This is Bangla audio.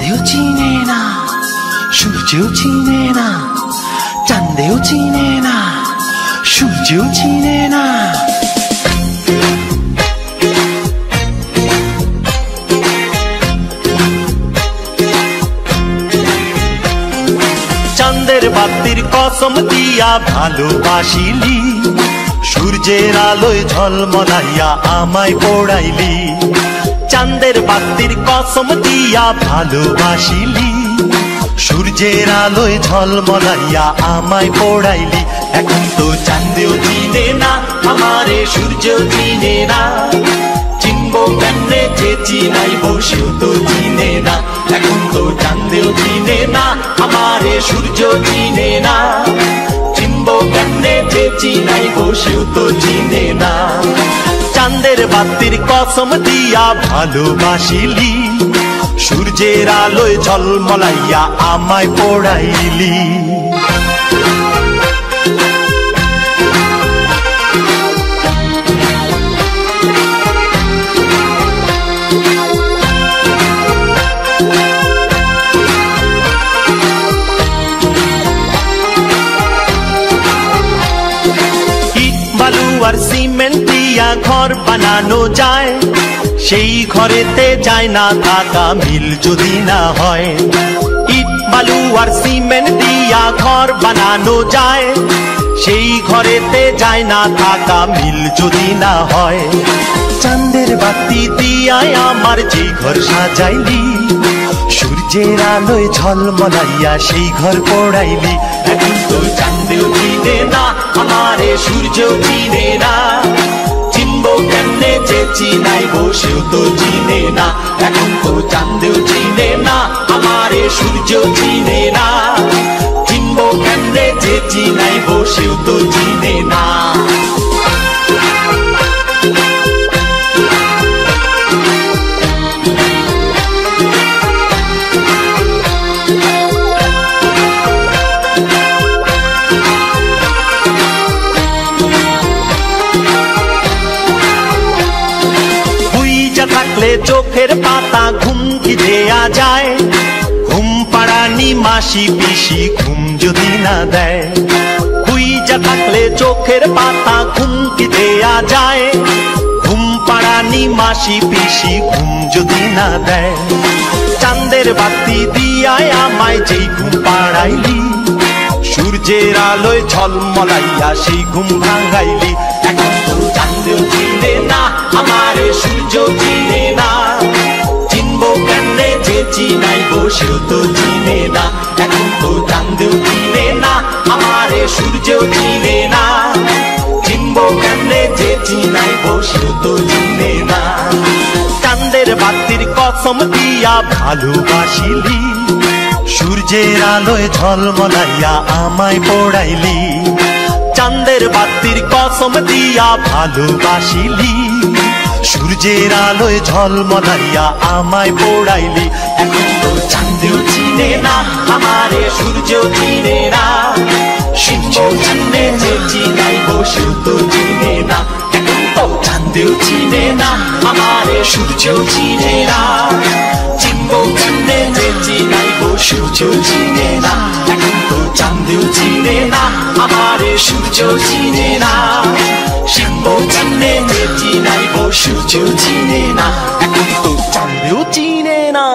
চাঁদেও চিনে না, সূর্যও চিনে না, চাঁদেও চিনে না, সূর্যও চিনে না। চাঁদের বাতির কসম দিয়া ভালোবাসিলি, সূর্যের আলোয় ঝলমলাইয়া আমায় পোড়াইলি। চাঁদের বাতির কসম দিয়া ভালোবাসিলি, সূর্যের আলোয় ঝলমলাইয়া আমায় পোড়াইলি। এখন তো চাঁদেও চিনে না আমারে, সূর্যও চিনে না, চিনবো কেমনে যে চিনাইবো সেও তো চিনে না। এখন তো চাঁদেও চিনে না আমারে, সূর্যও চিনে না, চিনবো কেমনে যে চিনাইবো সেও তো চিনে না। চাঁদের বাতির কসম দিয়া ভালোবাসিলি, সূর্যের আলোয় ঝলমলাইয়া আমায় পোড়াইলি। আর সিমেন্ট দিয়া ঘর বানানো যায়, সেই ঘরেতে যায় না থাকা মিল যদি না হয়। ইট বালু আর সিমেন্ট দিয়া ঘর বানানো যায়, সেই ঘরেতে যায় না থাকা মিল যদি না হয়। চাঁদের বাতি দিয়ায় আমার যে ঘর সাজাইলি, সূর্যের আলোয় ঝলমলাইয়া সেই ঘর পোড়াইলি। এখন তো চাঁদেও চিনে না আমারে, সূর্যও চিনে না, চিনবো কেমনে যে চিনাইবো সেও তো চিনে না। এখন তো চাঁদেও চিনে না আমারে, সূর্যও চিনে না, চিনবো কেমনে যে চিনাইবো সেও তো চিনে না। থাকলে চোখের পাতা ঘুম কি দেয়া যায়, ঘুম পাড়ানি মাসি পিসি ঘুম যদি না দেয়। হুইজা থাকলে চোখের পাতা ঘুম কি দেয়া যায়, ঘুম পাড়ানি মাসি পিসি ঘুম যদি না দেয়। চাঁদের বাতি দিয়ায় আমায় যেই ঘুম পাড়াইলি, সূর্যের আলোয় ঝলমলাইয়া সেই ঘুম ভাঙাইলি। এখন তো চাঁদেও চিনে না আমারে, সূর্যও চিনে না, চিনবো কেমনে যে চিনাইবো সেও তো চিনে না। এখন তো চাঁদেও চিনে না আমারে, সূর্যও চিনে না, চিনবো কেমনে যে চিনাইবো সেও তো চিনে না। চাঁদের বাতির কসম দিয়া ভালোবাসিলি, সূর্যের আলোয় ঝলমলাইয়া আমায় পোড়াইলি। চাঁদের বাতির কসম দিয়া ভালোবাসিলি, সূর্যের আলোয় ঝলমলাইয়া আমায় পোড়াইলি। এখন তো চাঁদেও চিনে না আমারে, সূর্যও চিনে না, সূর্যও চিনে যে চিনাইবো সেও তো চিনে না। এখন তো চাঁদেও চিনে না আমারে, সূর্যও চিনে না, চিনবো কেমনে যে চিনাইবো সূর্যও চিনে না। এখন তো চাঁদেও চিনে না আমারে, সূর্যও চিনে না, চিনবো কেমনে যে চিনাইবো সূর্যও চিনে না। এখন তো চাঁদেও চিনে না।